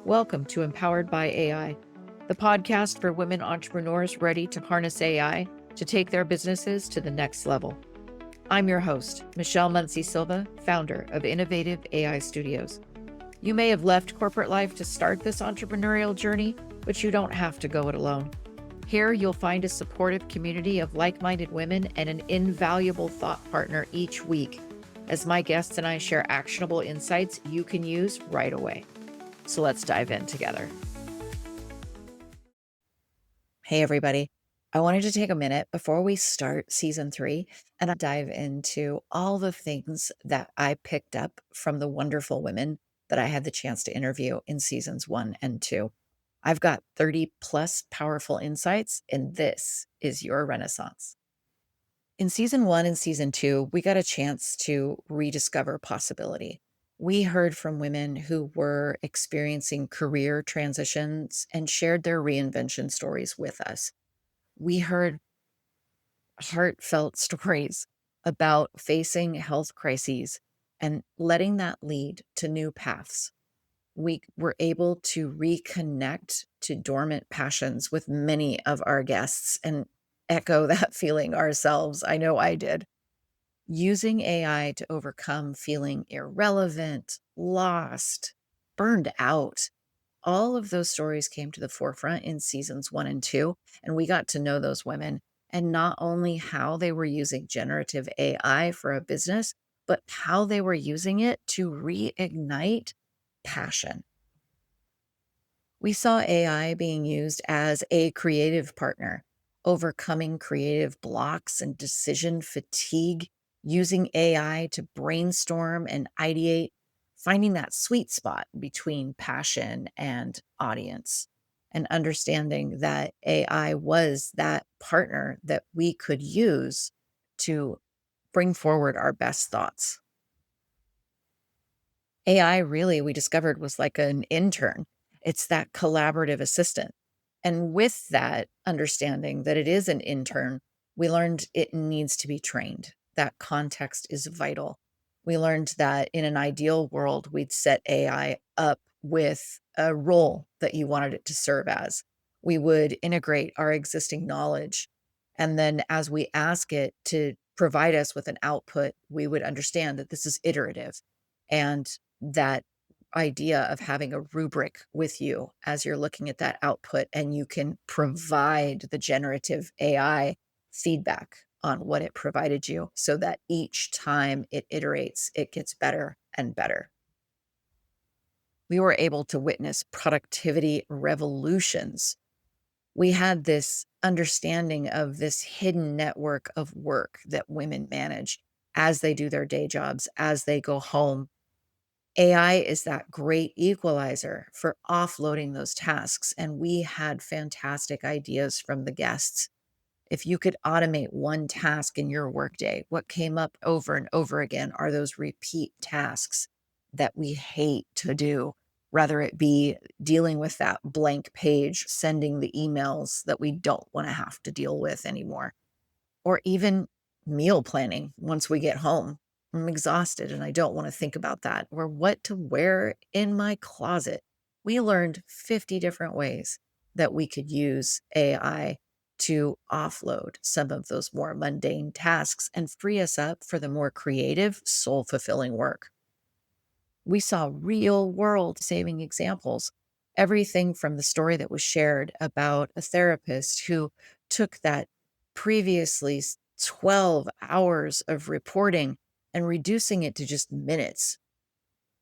Welcome to Empowered by AI, the podcast for women entrepreneurs ready to harness AI to take their businesses to the next level. I'm your host, Michelle Muncie Silva, founder of Innovative AI Studios. You may have left corporate life to start this entrepreneurial journey, but you don't have to go it alone. Here, you'll find a supportive community of like-minded women and an invaluable thought partner each week, as my guests and I share actionable insights you can use right away. So let's dive in together. Hey, everybody. I wanted to take a minute before we start season 3 and dive into all the things that I picked up from the wonderful women that I had the chance to interview in seasons 1 and 2. I've got 30 plus powerful insights, and this is your renaissance. In season 1 and season 2, we got a chance to rediscover possibility. We heard from women who were experiencing career transitions and shared their reinvention stories with us. We heard heartfelt stories about facing health crises and letting that lead to new paths. We were able to reconnect to dormant passions with many of our guests and echo that feeling ourselves. I know I did. Using AI to overcome feeling irrelevant, lost, burned out. All of those stories came to the forefront in seasons 1 and 2, and we got to know those women and not only how they were using generative AI for a business, but how they were using it to reignite passion. We saw AI being used as a creative partner, overcoming creative blocks and decision fatigue, using AI to brainstorm and ideate, finding that sweet spot between passion and audience, and understanding that AI was that partner that we could use to bring forward our best thoughts. AI really, we discovered, was like an intern. It's that collaborative assistant. And with that understanding that it is an intern, we learned it needs to be trained. That context is vital. We learned that in an ideal world, we'd set AI up with a role that you wanted it to serve as. We would integrate our existing knowledge. And then as we ask it to provide us with an output, we would understand that this is iterative and that idea of having a rubric with you as you're looking at that output, and you can provide the generative AI feedback on what it provided you so that each time it iterates, it gets better and better. We were able to witness productivity revolutions. We had this understanding of this hidden network of work that women manage as they do their day jobs, as they go home. AI is that great equalizer for offloading those tasks, and we had fantastic ideas from the guests. If you could automate one task in your workday, what came up over and over again are those repeat tasks that we hate to do, whether it be dealing with that blank page, sending the emails that we don't want to have to deal with anymore, or even meal planning once we get home. I'm exhausted and I don't want to think about that, or what to wear in my closet. We learned 50 different ways that we could use AI to offload some of those more mundane tasks and free us up for the more creative, soul fulfilling work. We saw real world saving examples. Everything from the story that was shared about a therapist who took that previously 12 hours of reporting and reducing it to just minutes,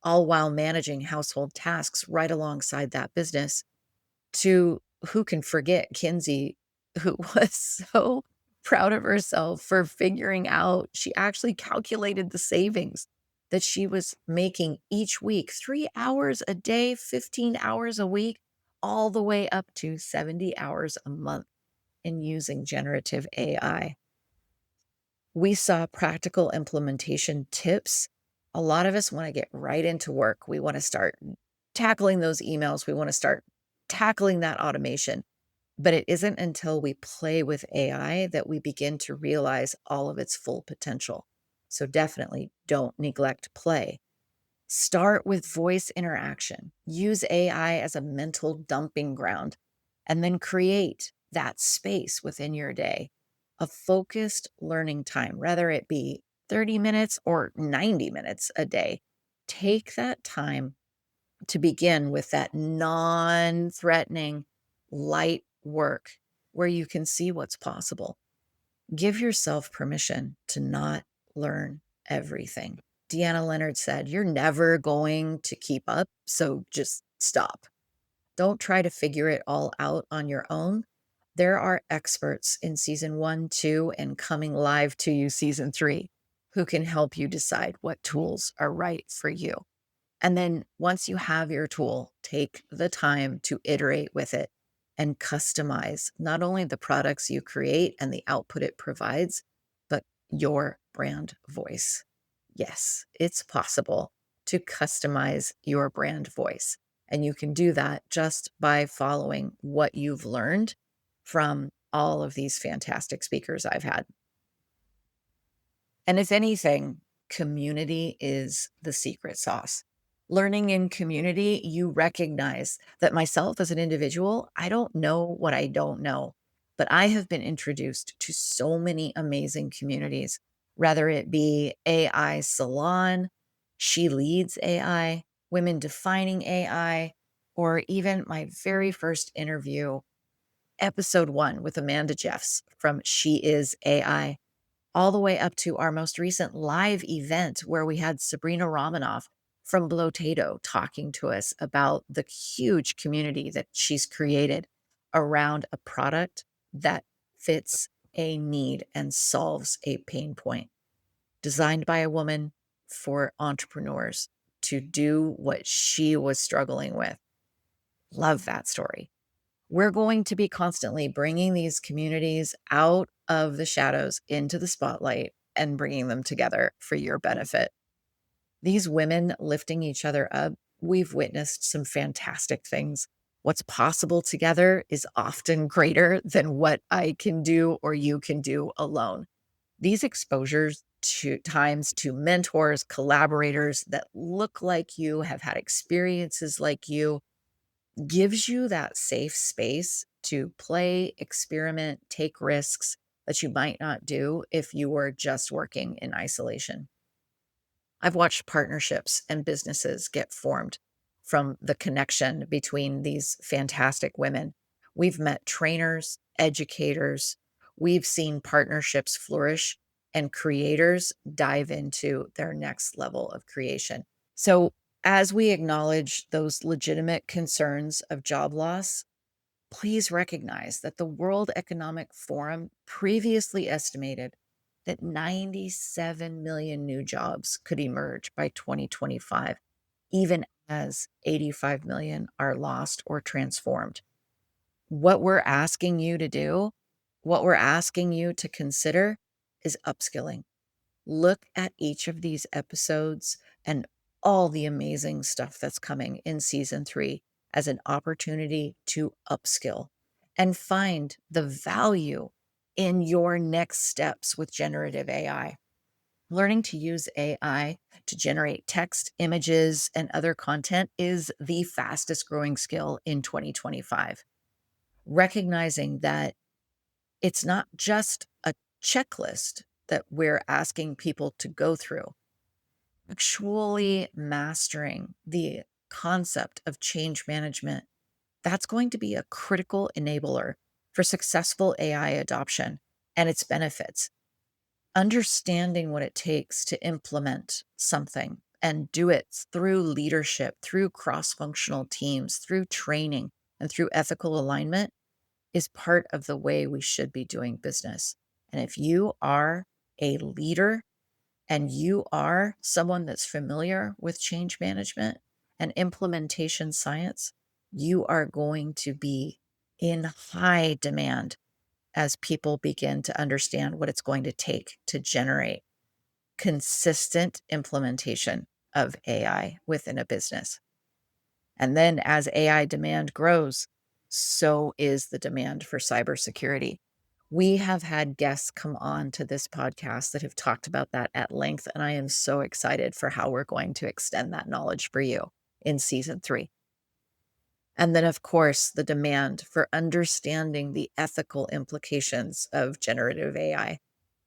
all while managing household tasks right alongside that business, to who can forget Kinsey, who was so proud of herself for figuring out, she actually calculated the savings that she was making each week, 3 hours a day, 15 hours a week, all the way up to 70 hours a month in using generative AI. We saw practical implementation tips. A lot of us want to get right into work. We want to start tackling those emails. We want to start tackling that automation. But it isn't until we play with AI that we begin to realize all of its full potential. So definitely don't neglect play. Start with voice interaction. Use AI as a mental dumping ground, and then create that space within your day, a focused learning time, whether it be 30 minutes or 90 minutes a day. Take that time to begin with that non threatening, light work where you can see what's possible. Give yourself permission to not learn everything. Deanna Leonard said, "You're never going to keep up, so just stop." Don't try to figure it all out on your own. There are experts in season 1, 2, and coming live to you season 3 who can help you decide what tools are right for you. And then once you have your tool, take the time to iterate with it and customize not only the products you create and the output it provides, but your brand voice. Yes, it's possible to customize your brand voice. And you can do that just by following what you've learned from all of these fantastic speakers I've had. And if anything, community is the secret sauce. Learning in community, you recognize that myself as an individual, I don't know what I don't know, but I have been introduced to so many amazing communities, whether it be AI Salon, She Leads AI, Women Defining AI, or even my very first interview, episode 1 with Amanda Jeffs from She Is AI, all the way up to our most recent live event where we had Sabrina Romanoff from Blotato talking to us about the huge community that she's created around a product that fits a need and solves a pain point. Designed by a woman for entrepreneurs to do what she was struggling with. Love that story. We're going to be constantly bringing these communities out of the shadows into the spotlight and bringing them together for your benefit. These women lifting each other up, we've witnessed some fantastic things. What's possible together is often greater than what I can do or you can do alone. These exposures to times to mentors, collaborators that look like you, have had experiences like you, gives you that safe space to play, experiment, take risks that you might not do if you were just working in isolation. I've watched partnerships and businesses get formed from the connection between these fantastic women. We've met trainers, educators, we've seen partnerships flourish, and creators dive into their next level of creation. So, as we acknowledge those legitimate concerns of job loss, please recognize that the World Economic Forum previously estimated that 97 million new jobs could emerge by 2025, even as 85 million are lost or transformed. What we're asking you to do, what we're asking you to consider is upskilling. Look at each of these episodes and all the amazing stuff that's coming in season 3 as an opportunity to upskill and find the value in your next steps with generative AI. Learning to use AI to generate text, images, and other content is the fastest growing skill in 2025. Recognizing that it's not just a checklist that we're asking people to go through. Actually mastering the concept of change management, that's going to be a critical enabler for successful AI adoption and its benefits. Understanding what it takes to implement something and do it through leadership, through cross-functional teams, through training, and through ethical alignment is part of the way we should be doing business. And if you are a leader and you are someone that's familiar with change management and implementation science, you are going to be in high demand as people begin to understand what it's going to take to generate consistent implementation of AI within a business. And then as AI demand grows, so is the demand for cybersecurity. We have had guests come on to this podcast that have talked about that at length, and I am so excited for how we're going to extend that knowledge for you in season 3. And then, of course, the demand for understanding the ethical implications of generative AI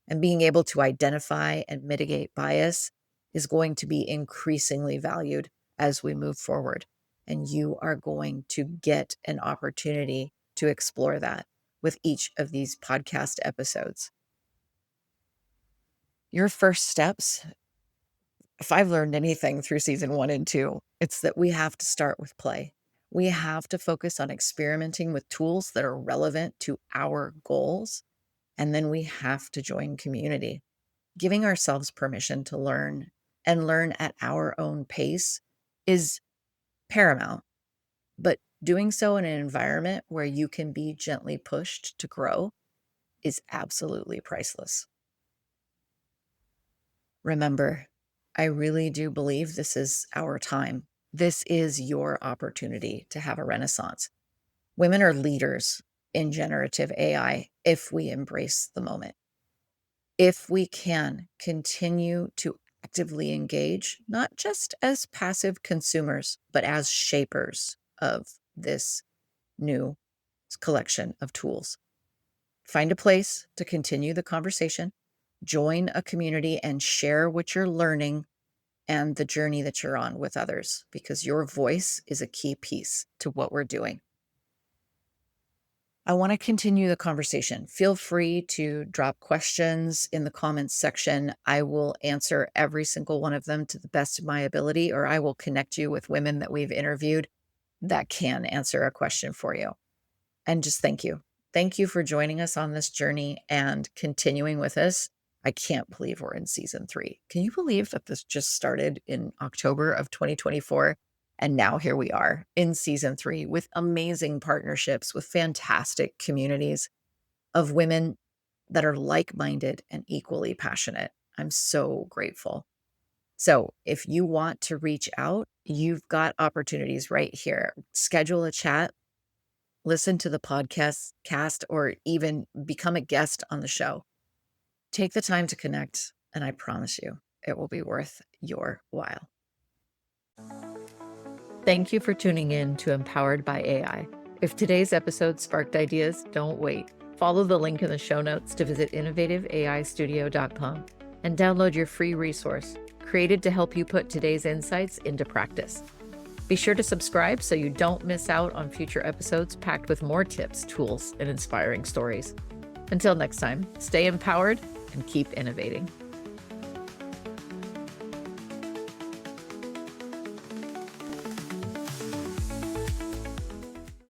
and being able to identify and mitigate bias is going to be increasingly valued as we move forward. And you are going to get an opportunity to explore that with each of these podcast episodes. Your first steps, if I've learned anything through season 1 and 2, it's that we have to start with play. We have to focus on experimenting with tools that are relevant to our goals. And then we have to join community. Giving ourselves permission to learn and learn at our own pace is paramount. But doing so in an environment where you can be gently pushed to grow is absolutely priceless. Remember, I really do believe this is our time. This is your opportunity to have a renaissance. Women are leaders in generative AI if we embrace the moment. If we can continue to actively engage, not just as passive consumers, but as shapers of this new collection of tools. Find a place to continue the conversation, join a community, and share what you're learning and the journey that you're on with others, because your voice is a key piece to what we're doing. I want to continue the conversation. Feel free to drop questions in the comments section. I will answer every single one of them to the best of my ability, or I will connect you with women that we've interviewed that can answer a question for you. And just thank you. Thank you for joining us on this journey and continuing with us. I can't believe we're in season 3. Can you believe that this just started in October of 2024? And now here we are in season 3 with amazing partnerships, with fantastic communities of women that are like-minded and equally passionate. I'm so grateful. So if you want to reach out, you've got opportunities right here. Schedule a chat, listen to the podcast, or even become a guest on the show. Take the time to connect, and I promise you, it will be worth your while. Thank you for tuning in to Empowered by AI. If today's episode sparked ideas, don't wait. Follow the link in the show notes to visit innovativeaistudio.com and download your free resource, created to help you put today's insights into practice. Be sure to subscribe so you don't miss out on future episodes packed with more tips, tools, and inspiring stories. Until next time, stay empowered and keep innovating.